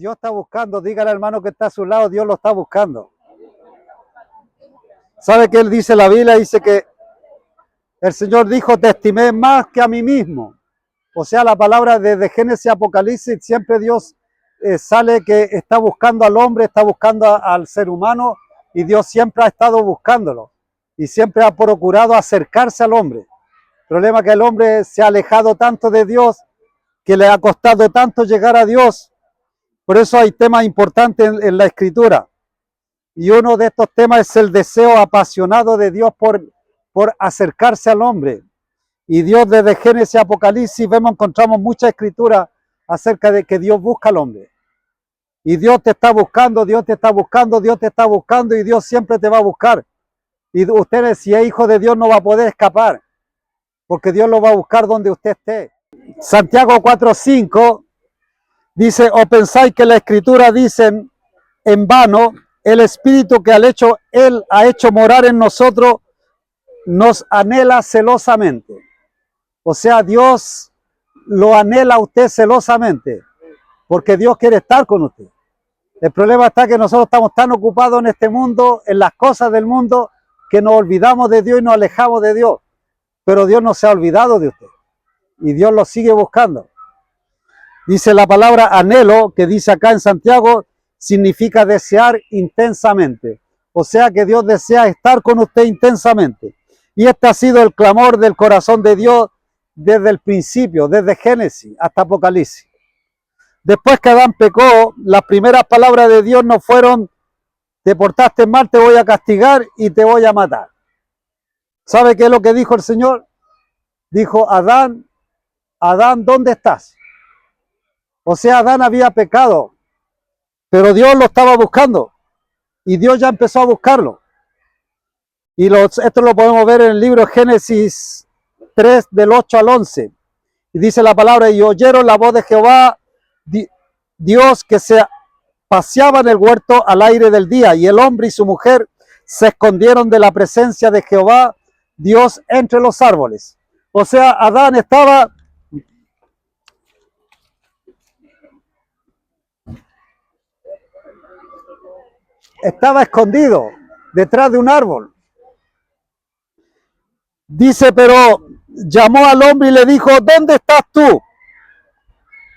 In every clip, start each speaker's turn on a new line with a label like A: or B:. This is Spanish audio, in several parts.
A: Dios está buscando, dígale al hermano que está a su lado, Dios lo está buscando. ¿Sabe qué él dice la Biblia? Dice que el Señor dijo, te estimé más que a mí mismo. O sea, la palabra desde Génesis a Apocalipsis, siempre Dios sale que está buscando al hombre, está buscando al ser humano, y Dios siempre ha estado buscándolo. Y siempre ha procurado acercarse al hombre. El problema es que el hombre se ha alejado tanto de Dios, que le ha costado tanto llegar a Dios. Por eso hay temas importantes en la Escritura. Y uno de estos temas es el deseo apasionado de Dios por acercarse al hombre. Y Dios desde Génesis a Apocalipsis encontramos mucha escritura acerca de que Dios busca al hombre. Y Dios te está buscando, Dios te está buscando, Dios te está buscando y Dios siempre te va a buscar. Y usted, si es hijo de Dios, no va a poder escapar, porque Dios lo va a buscar donde usted esté. Santiago 4:5 dice, o pensáis que la escritura dicen en vano, el Espíritu que Él ha hecho morar en nosotros, nos anhela celosamente. O sea, Dios lo anhela a usted celosamente, porque Dios quiere estar con usted. El problema está que nosotros estamos tan ocupados en este mundo, en las cosas del mundo, que nos olvidamos de Dios y nos alejamos de Dios. Pero Dios no se ha olvidado de usted. Y Dios lo sigue buscando. Dice la palabra anhelo, que dice acá en Santiago, significa desear intensamente. O sea que Dios desea estar con usted intensamente. Y este ha sido el clamor del corazón de Dios desde el principio, desde Génesis hasta Apocalipsis. Después que Adán pecó, las primeras palabras de Dios no fueron, te portaste mal, te voy a castigar y te voy a matar. ¿Sabe qué es lo que dijo el Señor? Dijo, Adán, Adán, ¿dónde estás? O sea, Adán había pecado, pero Dios lo estaba buscando y Dios ya empezó a buscarlo. Y esto lo podemos ver en el libro Génesis 3, del 8 al 11. Y dice la palabra, y oyeron la voz de Jehová, Dios, que se paseaba en el huerto al aire del día, y el hombre y su mujer se escondieron de la presencia de Jehová, Dios, entre los árboles. O sea, Adán estaba escondido detrás de un árbol. Dice, pero llamó al hombre y le dijo, ¿dónde estás tú?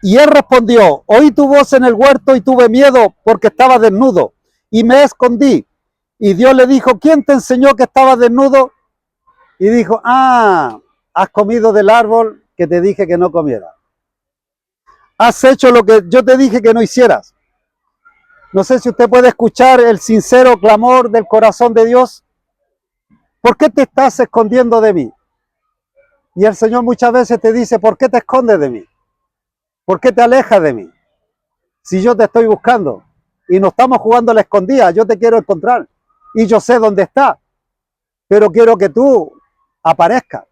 A: Y él respondió, oí tu voz en el huerto y tuve miedo porque estaba desnudo y me escondí. Y Dios le dijo, ¿quién te enseñó que estaba desnudo? Y dijo, has comido del árbol que te dije que no comieras. Has hecho lo que yo te dije que no hicieras. No sé si usted puede escuchar el sincero clamor del corazón de Dios. ¿Por qué te estás escondiendo de mí? Y el Señor muchas veces te dice, ¿por qué te escondes de mí? ¿Por qué te alejas de mí? Si yo te estoy buscando y no estamos jugando a la escondida, yo te quiero encontrar y yo sé dónde está, pero quiero que tú aparezcas.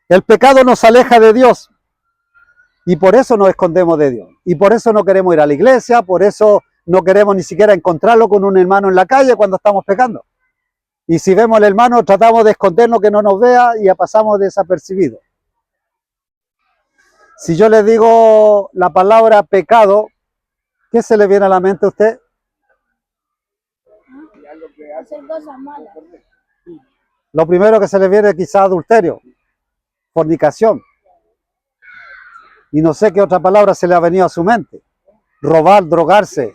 A: El pecado nos aleja de Dios y por eso nos escondemos de Dios y por eso no queremos ir a la iglesia, por eso no queremos ni siquiera encontrarlo con un hermano en la calle cuando estamos pecando. Y si vemos al hermano, tratamos de escondernos que no nos vea y ya pasamos desapercibidos. Si yo le digo la palabra pecado, ¿qué se le viene a la mente a usted?
B: Hacer cosas malas.
A: Lo primero que se le viene es quizás adulterio, fornicación. Y no sé qué otra palabra se le ha venido a su mente. Robar, drogarse,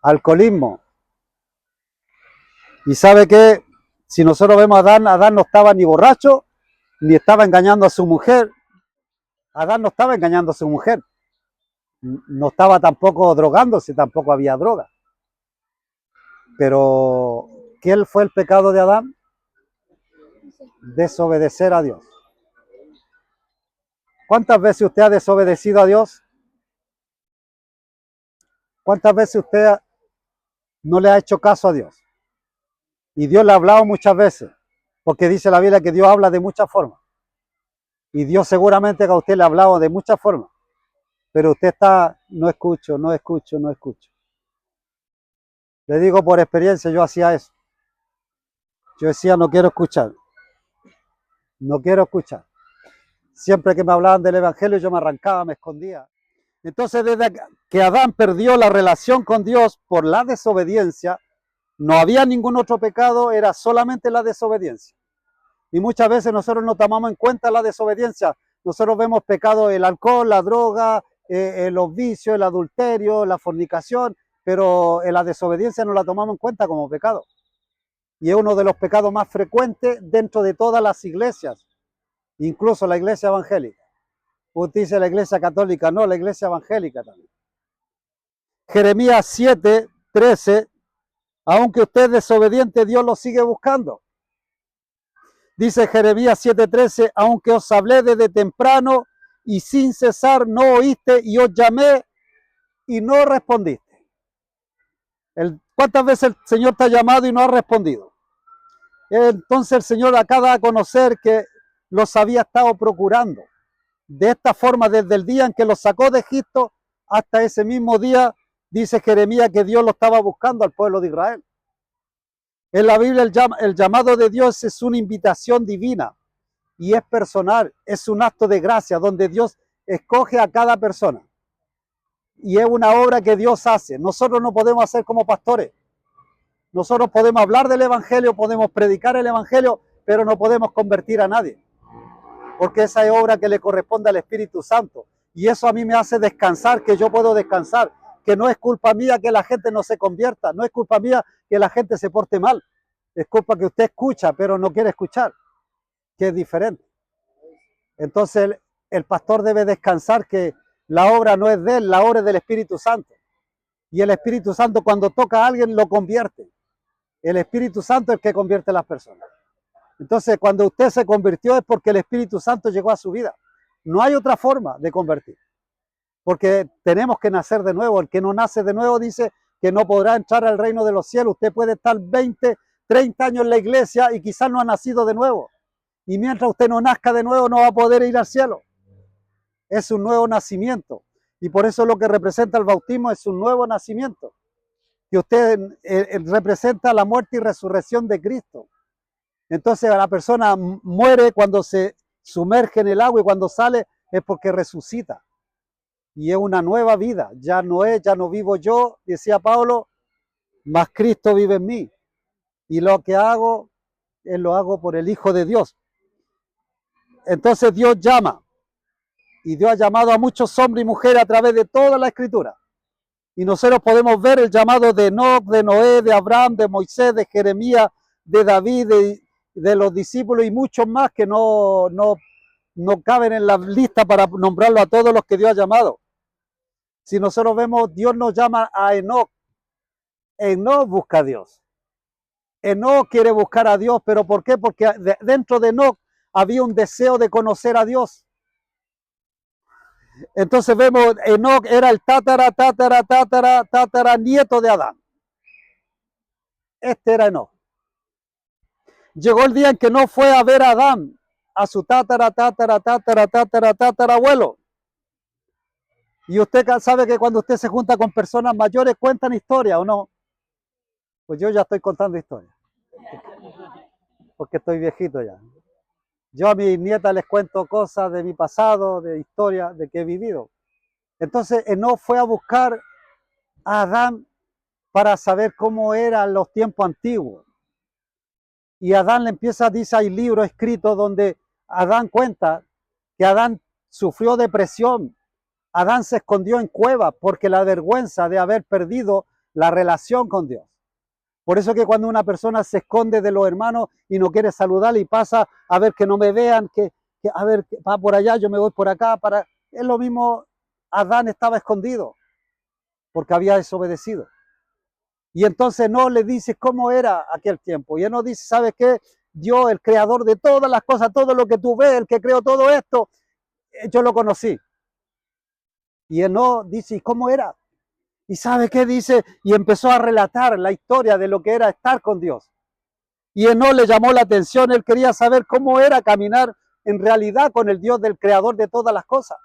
A: alcoholismo. Y sabe que si nosotros vemos a Adán, Adán no estaba ni borracho, ni estaba engañando a su mujer. Adán no estaba engañando a su mujer. No estaba tampoco drogándose, tampoco había droga. Pero, ¿qué fue el pecado de Adán? Desobedecer a Dios. ¿Cuántas veces usted ha desobedecido a Dios? ¿Cuántas veces usted no le ha hecho caso a Dios? Y Dios le ha hablado muchas veces, porque dice la Biblia que Dios habla de muchas formas. Y Dios seguramente que a usted le ha hablado de muchas formas, pero usted está, no escucho, no escucho, no escucho. Le digo por experiencia, yo hacía eso. Yo decía, no quiero escuchar. No quiero escuchar. Siempre que me hablaban del Evangelio, yo me arrancaba, me escondía. Entonces, desde que Adán perdió la relación con Dios por la desobediencia, no había ningún otro pecado, era solamente la desobediencia. Y muchas veces nosotros no tomamos en cuenta la desobediencia. Nosotros vemos pecado el alcohol, la droga, los vicios, el adulterio, la fornicación, pero la desobediencia no la tomamos en cuenta como pecado. Y es uno de los pecados más frecuentes dentro de todas las iglesias, incluso la iglesia evangélica. Usted dice la iglesia católica, no, la iglesia evangélica también. Jeremías 7:13, aunque usted es desobediente, Dios lo sigue buscando. Dice Jeremías 7:13, aunque os hablé desde temprano y sin cesar no oíste y os llamé y no respondiste. ¿Cuántas veces el Señor te ha llamado y no ha respondido? Entonces el Señor acaba de conocer que los había estado procurando. De esta forma, desde el día en que los sacó de Egipto hasta ese mismo día, dice Jeremías que Dios lo estaba buscando al pueblo de Israel. En la Biblia el llamado de Dios es una invitación divina y es personal, es un acto de gracia donde Dios escoge a cada persona. Y es una obra que Dios hace. Nosotros no podemos hacer como pastores. Nosotros podemos hablar del Evangelio, podemos predicar el Evangelio, pero no podemos convertir a nadie. Porque esa es obra que le corresponde al Espíritu Santo. Y eso a mí me hace descansar, que yo puedo descansar. Que no es culpa mía que la gente no se convierta. No es culpa mía que la gente se porte mal. Es culpa que usted escucha, pero no quiere escuchar. Que es diferente. Entonces el pastor debe descansar que la obra no es de él, la obra es del Espíritu Santo. Y el Espíritu Santo cuando toca a alguien lo convierte. El Espíritu Santo es el que convierte a las personas. Entonces cuando usted se convirtió es porque el Espíritu Santo llegó a su vida. No hay otra forma de convertir. Porque tenemos que nacer de nuevo. El que no nace de nuevo dice que no podrá entrar al reino de los cielos. Usted puede estar 20, 30 años en la iglesia y quizás no ha nacido de nuevo. Y mientras usted no nazca de nuevo, no va a poder ir al cielo. Es un nuevo nacimiento. Y por eso lo que representa el bautismo es un nuevo nacimiento. Que usted representa la muerte y resurrección de Cristo. Entonces la persona muere cuando se sumerge en el agua y cuando sale es porque resucita. Y es una nueva vida. Ya no vivo yo, decía Pablo, mas Cristo vive en mí. Y lo que hago, lo hago por el Hijo de Dios. Entonces Dios llama. Y Dios ha llamado a muchos hombres y mujeres a través de toda la Escritura. Y nosotros podemos ver el llamado de Enoc, de Noé, de Abraham, de Moisés, de Jeremías, de David, de los discípulos y muchos más que no caben en la lista para nombrarlo a todos los que Dios ha llamado. Si nosotros vemos, Dios nos llama a Enoc. Enoc busca a Dios. Enoc quiere buscar a Dios, pero ¿por qué? Porque dentro de Enoc había un deseo de conocer a Dios. Entonces vemos, Enoc era el tatara nieto de Adán. Este era Enoc. Llegó el día en que no fue a ver a Adán, a su tatarabuelo. Y usted sabe que cuando usted se junta con personas mayores cuentan historias, ¿o no? Pues yo ya estoy contando historias. Porque estoy viejito ya. Yo a mis nietas les cuento cosas de mi pasado, de historia, de que he vivido. Entonces Enoc fue a buscar a Adán para saber cómo eran los tiempos antiguos. Y Adán le empieza, dice, hay libros escritos donde Adán cuenta que Adán sufrió depresión. Adán se escondió en cuevas porque la vergüenza de haber perdido la relación con Dios. Por eso que cuando una persona se esconde de los hermanos y no quiere saludar y pasa a ver que no me vean, que a ver, va por allá, yo me voy por acá, es lo mismo, Adán estaba escondido porque había desobedecido. Y entonces no le dice cómo era aquel tiempo. Y él no dice, ¿sabes qué? Dios, el creador de todas las cosas, todo lo que tú ves, el que creó todo esto, yo lo conocí. Y él no dice, ¿y cómo era? ¿Y sabe qué dice? Y empezó a relatar la historia de lo que era estar con Dios. Y él no le llamó la atención, él quería saber cómo era caminar en realidad con el Dios del creador de todas las cosas.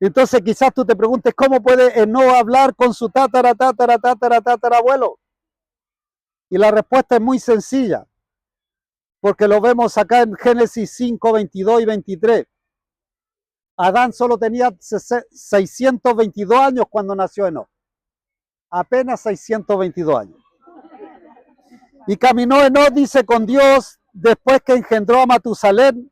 A: Entonces quizás tú te preguntes, ¿cómo puede no hablar con su tatarabuelo? Y la respuesta es muy sencilla, porque lo vemos acá en Génesis 5, 22 y 23. Adán solo tenía 622 años cuando nació Enoc. Apenas 622 años. Y caminó Enoc, dice, con Dios después que engendró a Matusalén,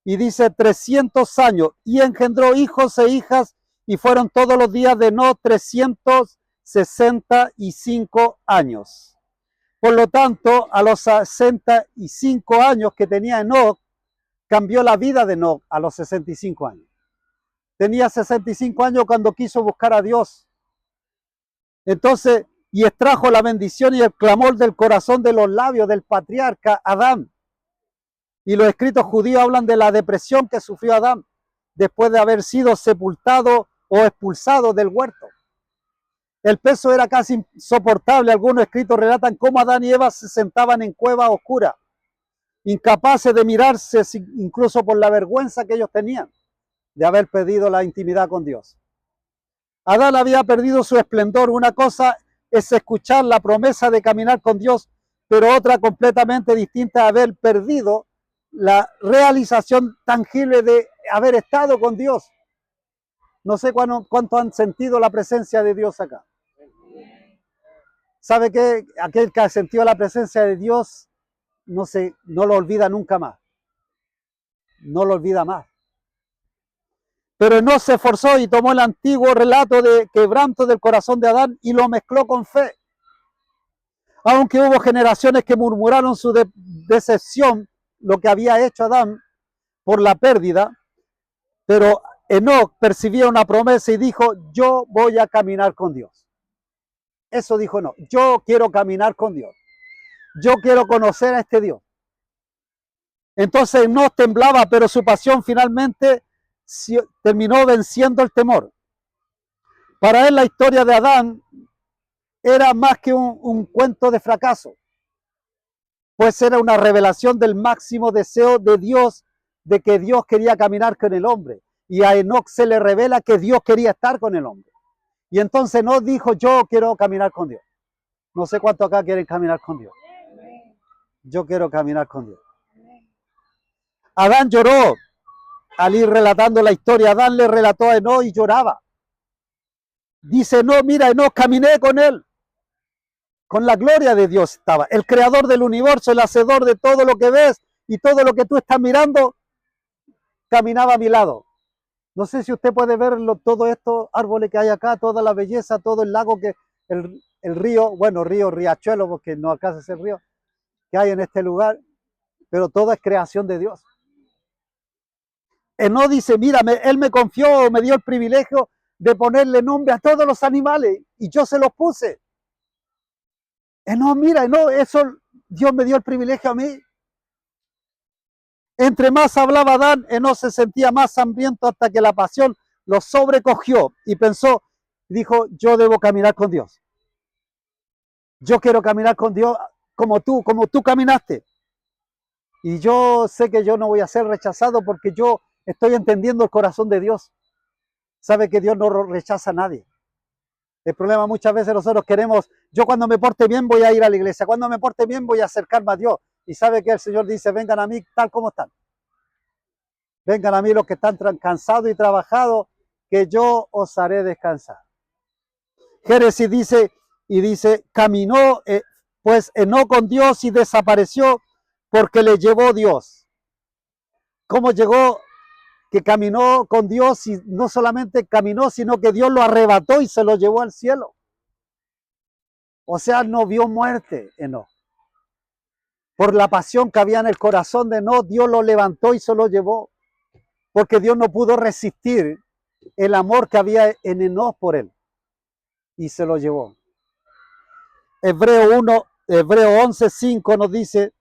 A: y dice 300 años, y engendró hijos e hijas, y fueron todos los días de Enoc 365 años. Por lo tanto, a los 65 años que tenía Enoc, cambió la vida de Enoc a los 65 años. Tenía 65 años cuando quiso buscar a Dios. Entonces, y extrajo la bendición y el clamor del corazón de los labios del patriarca Adán. Y los escritos judíos hablan de la depresión que sufrió Adán después de haber sido sepultado o expulsado del huerto. El peso era casi insoportable. Algunos escritos relatan cómo Adán y Eva se sentaban en cuevas oscuras, incapaces de mirarse incluso por la vergüenza que ellos tenían de haber perdido la intimidad con Dios. Adán había perdido su esplendor. Una cosa es escuchar la promesa de caminar con Dios, pero otra completamente distinta es haber perdido la realización tangible de haber estado con Dios. No sé cuánto han sentido la presencia de Dios acá. ¿Sabe qué? Aquel que ha sentido la presencia de Dios no lo olvida nunca más. No lo olvida más. Pero no se esforzó y tomó el antiguo relato de quebranto del corazón de Adán y lo mezcló con fe. Aunque hubo generaciones que murmuraron su decepción, lo que había hecho Adán por la pérdida, pero Enoc percibía una promesa y dijo, yo voy a caminar con Dios. Eso dijo Enoc, yo quiero caminar con Dios. Yo quiero conocer a este Dios. Entonces Enoc temblaba, pero su pasión finalmente terminó venciendo el temor. Para él la historia de Adán era más que un cuento de fracaso, pues era una revelación del máximo deseo de Dios, de que Dios quería caminar con el hombre. Y a Enoc se le revela que Dios quería estar con el hombre. Y entonces Enoc dijo, yo quiero caminar con Dios. No sé cuántos acá quieren caminar con Dios. Yo quiero caminar con Dios. Adán lloró al ir relatando la historia. Adán le relató a Enoc y lloraba. Dice, no, mira, Enoc, caminé con él. Con la gloria de Dios estaba. El creador del universo, el hacedor de todo lo que ves y todo lo que tú estás mirando, caminaba a mi lado. No sé si usted puede ver todos estos árboles que hay acá, toda la belleza, todo el lago, el río, bueno, riachuelo, porque no alcanza a ser río, que hay en este lugar, pero todo es creación de Dios. Él no dice, mira, él me confió, me dio el privilegio de ponerle nombre a todos los animales y yo se los puse. No, mira, no, eso Dios me dio el privilegio a mí. Entre más hablaba Adán, Enoc se sentía más hambriento hasta que la pasión lo sobrecogió y pensó, dijo, yo debo caminar con Dios. Yo quiero caminar con Dios como tú caminaste. Y yo sé que yo no voy a ser rechazado porque yo estoy entendiendo el corazón de Dios. Sabe que Dios no rechaza a nadie. El problema muchas veces nosotros queremos, yo cuando me porte bien voy a ir a la iglesia, cuando me porte bien voy a acercarme a Dios. Y sabe que el Señor dice, vengan a mí tal como están. Vengan a mí los que están cansados y trabajados, que yo os haré descansar. Génesis dice, caminó pues Enoc con Dios y desapareció porque le llevó Dios. ¿Cómo llegó? Que caminó con Dios y no solamente caminó, sino que Dios lo arrebató y se lo llevó al cielo. O sea, no vio muerte Enoc. Por la pasión que había en el corazón de Enoc, Dios lo levantó y se lo llevó. Porque Dios no pudo resistir el amor que había en Enoc por él. Y se lo llevó. Hebreo 11:5 nos dice,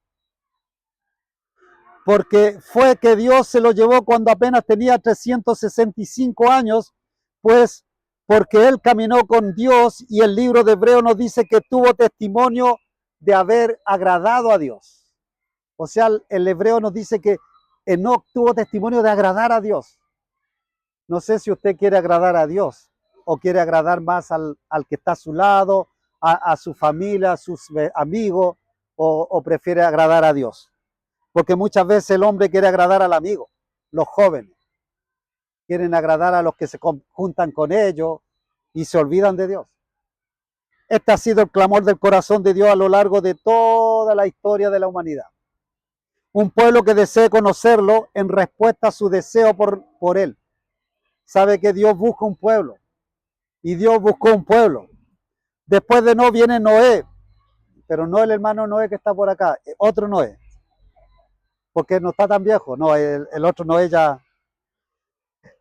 A: porque fue que Dios se lo llevó cuando apenas tenía 365 años, pues porque él caminó con Dios, y el libro de Hebreo nos dice que tuvo testimonio de haber agradado a Dios. O sea, el Hebreo nos dice que Enoc tuvo testimonio de agradar a Dios. No sé si usted quiere agradar a Dios o quiere agradar más al que está a su lado, a su familia, a sus amigos, o prefiere agradar a Dios. Porque muchas veces el hombre quiere agradar al amigo, los jóvenes. quieren agradar a los que se juntan con ellos y se olvidan de Dios. Este ha sido el clamor del corazón de Dios a lo largo de toda la historia de la humanidad. Un pueblo que desee conocerlo en respuesta a su deseo por él. Sabe que Dios busca un pueblo y Dios buscó un pueblo. Después de Noé viene Noé, pero no el hermano Noé que está por acá, otro Noé, porque no está tan viejo, no, el otro Noé ya.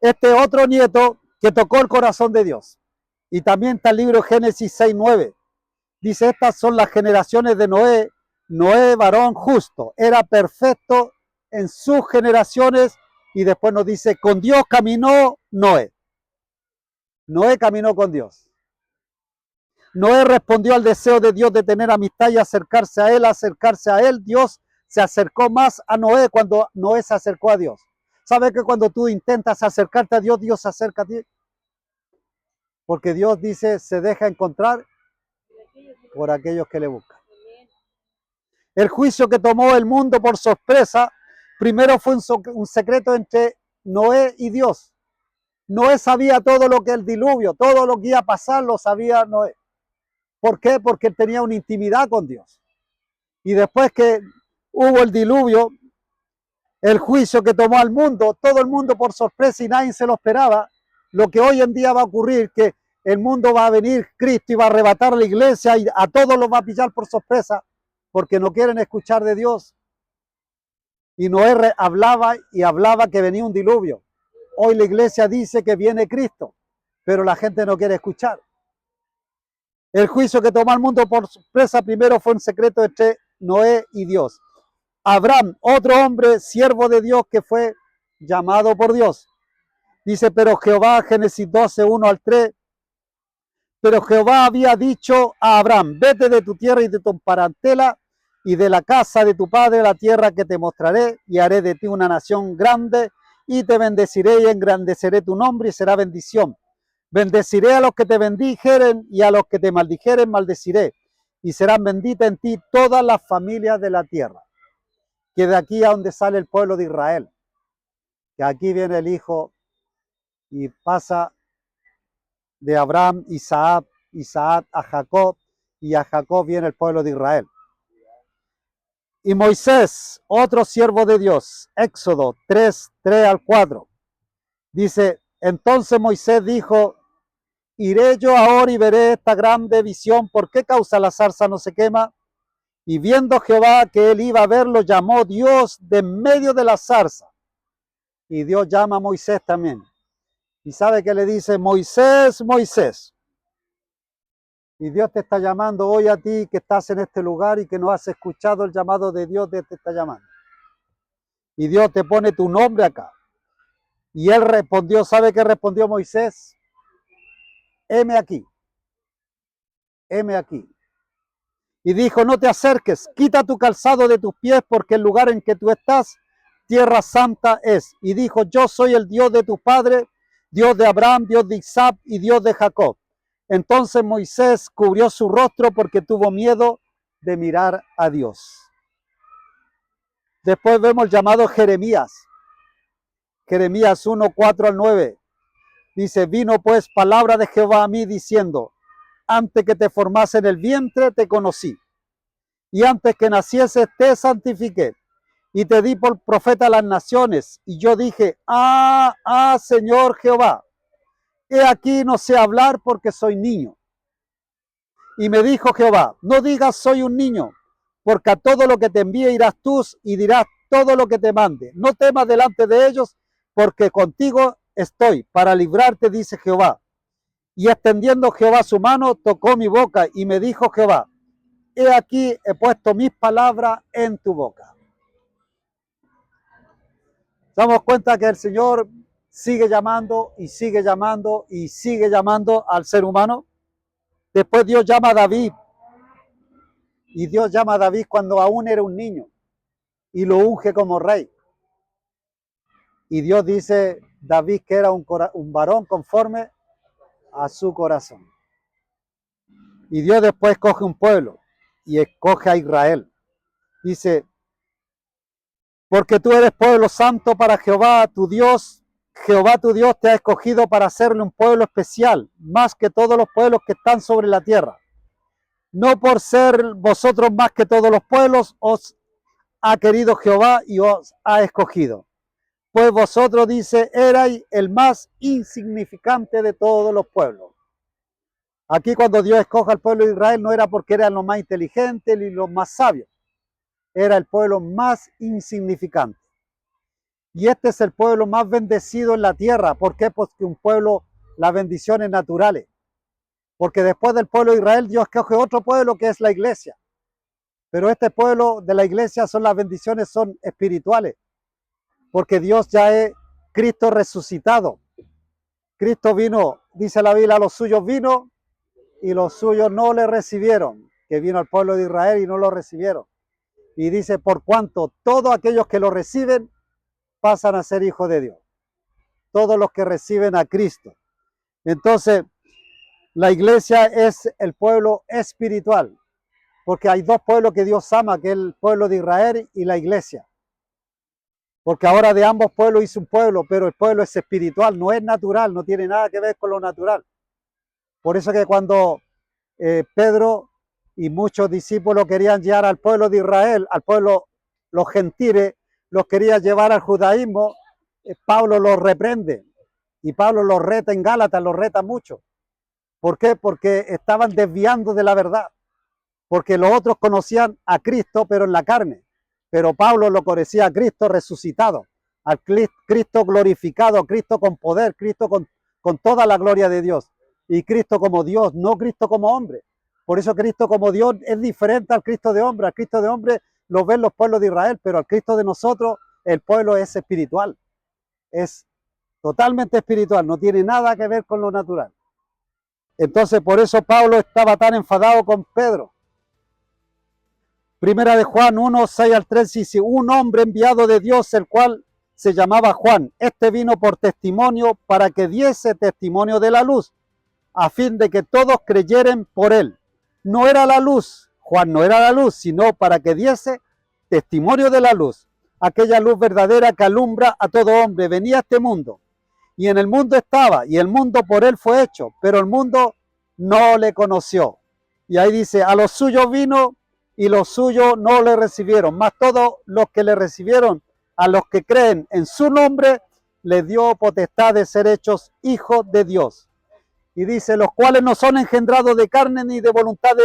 A: Este otro nieto que tocó el corazón de Dios. Y también está el libro Génesis 6:9. Dice, estas son las generaciones de Noé. Noé, varón justo, era perfecto en sus generaciones. Y después nos dice, con Dios caminó Noé. Noé caminó con Dios. Noé respondió al deseo de Dios de tener amistad y acercarse a él. Dios se acercó más a Noé cuando Noé se acercó a Dios. ¿Sabe que cuando tú intentas acercarte a Dios, Dios se acerca a ti? Porque Dios dice, se deja encontrar por aquellos que le buscan. El juicio que tomó el mundo por sorpresa, primero fue un secreto entre Noé y Dios. Noé sabía todo lo que el diluvio, todo lo que iba a pasar, lo sabía Noé. ¿Por qué? Porque él tenía una intimidad con Dios. Y después que hubo el diluvio, el juicio que tomó al mundo, todo el mundo por sorpresa y nadie se lo esperaba, lo que hoy en día va a ocurrir, que el mundo va a venir Cristo y va a arrebatar la iglesia y a todos los va a pillar por sorpresa, porque no quieren escuchar de Dios. Y Noé hablaba y hablaba que venía un diluvio. Hoy la iglesia dice que viene Cristo, pero la gente no quiere escuchar. El juicio que tomó al mundo por sorpresa primero fue un secreto entre Noé y Dios. Abraham, otro hombre, siervo de Dios que fue llamado por Dios. Dice, pero Jehová, Génesis 12, 1-3, pero Jehová había dicho a Abraham, vete de tu tierra y de tu parentela y de la casa de tu padre a la tierra que te mostraré, y haré de ti una nación grande, y te bendeciré y engrandeceré tu nombre, y será bendición. Bendeciré a los que te bendijeren, y a los que te maldijeren maldeciré, y serán benditas en ti todas las familias de la tierra. Que de aquí a donde sale el pueblo de Israel, que aquí viene el hijo y pasa de Abraham, Isaac a Jacob, y a Jacob viene el pueblo de Israel. Y Moisés, otro siervo de Dios, Éxodo 3:3-4, dice, entonces Moisés dijo, iré yo ahora y veré esta grande visión, ¿por qué causa la zarza no se quema? Y viendo Jehová que él iba a verlo, llamó Dios de en medio de la zarza. Y Dios llama a Moisés también. Y sabe que le dice, Moisés, Moisés. Y Dios te está llamando hoy a ti que estás en este lugar y que no has escuchado el llamado de Dios, Dios te está llamando. Y Dios te pone tu nombre acá. Y él respondió, ¿sabe qué respondió Moisés? Heme aquí. Heme aquí. Y dijo, no te acerques, quita tu calzado de tus pies, porque el lugar en que tú estás, tierra santa es. Y dijo, yo soy el Dios de tu padre, Dios de Abraham, Dios de Isaac y Dios de Jacob. Entonces Moisés cubrió su rostro porque tuvo miedo de mirar a Dios. Después vemos el llamado Jeremías. Jeremías 1:4-9. Dice, vino pues palabra de Jehová a mí diciendo, antes que te formase en el vientre te conocí, y antes que nacieses te santifiqué, y te di por profeta a las naciones. Y yo dije, Señor Jehová, he aquí no sé hablar porque soy niño. Y me dijo Jehová, no digas soy un niño, porque a todo lo que te envíe irás tú y dirás todo lo que te mande. No temas delante de ellos, porque contigo estoy para librarte, dice Jehová. Y extendiendo Jehová su mano, tocó mi boca y me dijo Jehová, he aquí he puesto mis palabras en tu boca. Damos cuenta que el Señor sigue llamando y sigue llamando y sigue llamando al ser humano. Después Dios llama a David. Y Dios llama a David cuando aún era un niño y lo unge como rey. Y Dios dice, David que era un varón conforme a su corazón. Y Dios después escoge un pueblo y escoge a Israel. Dice, porque tú eres pueblo santo para Jehová, tu Dios, Jehová tu Dios te ha escogido para hacerle un pueblo especial, más que todos los pueblos que están sobre la tierra. No por ser vosotros más que todos los pueblos, os ha querido Jehová y os ha escogido. Pues vosotros, dice, erais el más insignificante de todos los pueblos. Aquí cuando Dios escoge al pueblo de Israel no era porque eran los más inteligentes ni los más sabios. Era el pueblo más insignificante. Y este es el pueblo más bendecido en la tierra. ¿Por qué? Porque un pueblo, las bendiciones naturales. Porque después del pueblo de Israel, Dios escoge otro pueblo que es la iglesia. Pero este pueblo de la iglesia las bendiciones son espirituales. Porque Dios ya es Cristo resucitado. Cristo vino, dice la Biblia, a los suyos vino y los suyos no le recibieron. Que vino al pueblo de Israel y no lo recibieron. Y dice, por cuanto todos aquellos que lo reciben pasan a ser hijos de Dios. Todos los que reciben a Cristo. Entonces, la iglesia es el pueblo espiritual. Porque hay dos pueblos que Dios ama, que es el pueblo de Israel y la iglesia. Porque ahora de ambos pueblos hizo un pueblo, pero el pueblo es espiritual, no es natural, no tiene nada que ver con lo natural. Por eso que cuando Pedro y muchos discípulos querían llevar al pueblo de Israel, al pueblo, los gentiles, los quería llevar al judaísmo, Pablo los reprende. Y Pablo los reta en Gálatas, los reta mucho. ¿Por qué? Porque estaban desviando de la verdad. Porque los otros conocían a Cristo, pero en la carne. Pero Pablo lo conocía a Cristo resucitado, al Cristo glorificado, a Cristo con poder, Cristo con toda la gloria de Dios. Y Cristo como Dios, no Cristo como hombre. Por eso Cristo como Dios es diferente al Cristo de hombre. Al Cristo de hombre lo ven los pueblos de Israel, pero al Cristo de nosotros el pueblo es espiritual. Es totalmente espiritual, no tiene nada que ver con lo natural. Entonces por eso Pablo estaba tan enfadado con Pedro. Primera de Juan 1, 6 al 3 dice, un hombre enviado de Dios, el cual se llamaba Juan. Este vino por testimonio para que diese testimonio de la luz, a fin de que todos creyeren por él. No era la luz, Juan no era la luz, sino para que diese testimonio de la luz. Aquella luz verdadera que alumbra a todo hombre. Venía a este mundo, y en el mundo estaba, y el mundo por él fue hecho, pero el mundo no le conoció. Y ahí dice, a los suyos vino, y los suyos no le recibieron, mas todos los que le recibieron, a los que creen en su nombre, les dio potestad de ser hechos hijos de Dios. Y dice, los cuales no son engendrados de carne ni de voluntad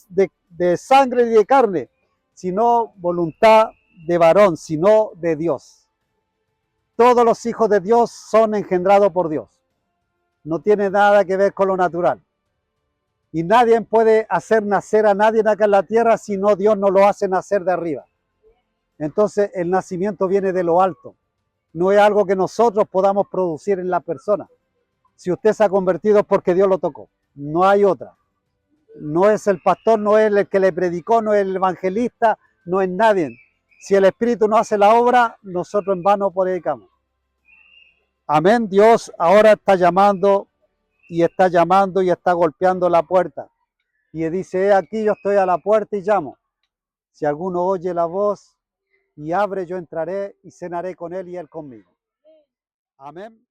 A: de sangre ni de carne, sino voluntad de varón, sino de Dios. Todos los hijos de Dios son engendrados por Dios. No tiene nada que ver con lo natural. Y nadie puede hacer nacer a nadie acá en la tierra si no Dios no lo hace nacer de arriba. Entonces el nacimiento viene de lo alto. No es algo que nosotros podamos producir en la persona. Si usted se ha convertido es porque Dios lo tocó. No hay otra. No es el pastor, no es el que le predicó, no es el evangelista, no es nadie. Si el Espíritu no hace la obra, nosotros en vano predicamos. Amén. Dios ahora está llamando y está golpeando la puerta. Y dice, aquí yo estoy a la puerta y llamo. Si alguno oye la voz y abre, yo entraré y cenaré con él y él conmigo. Amén.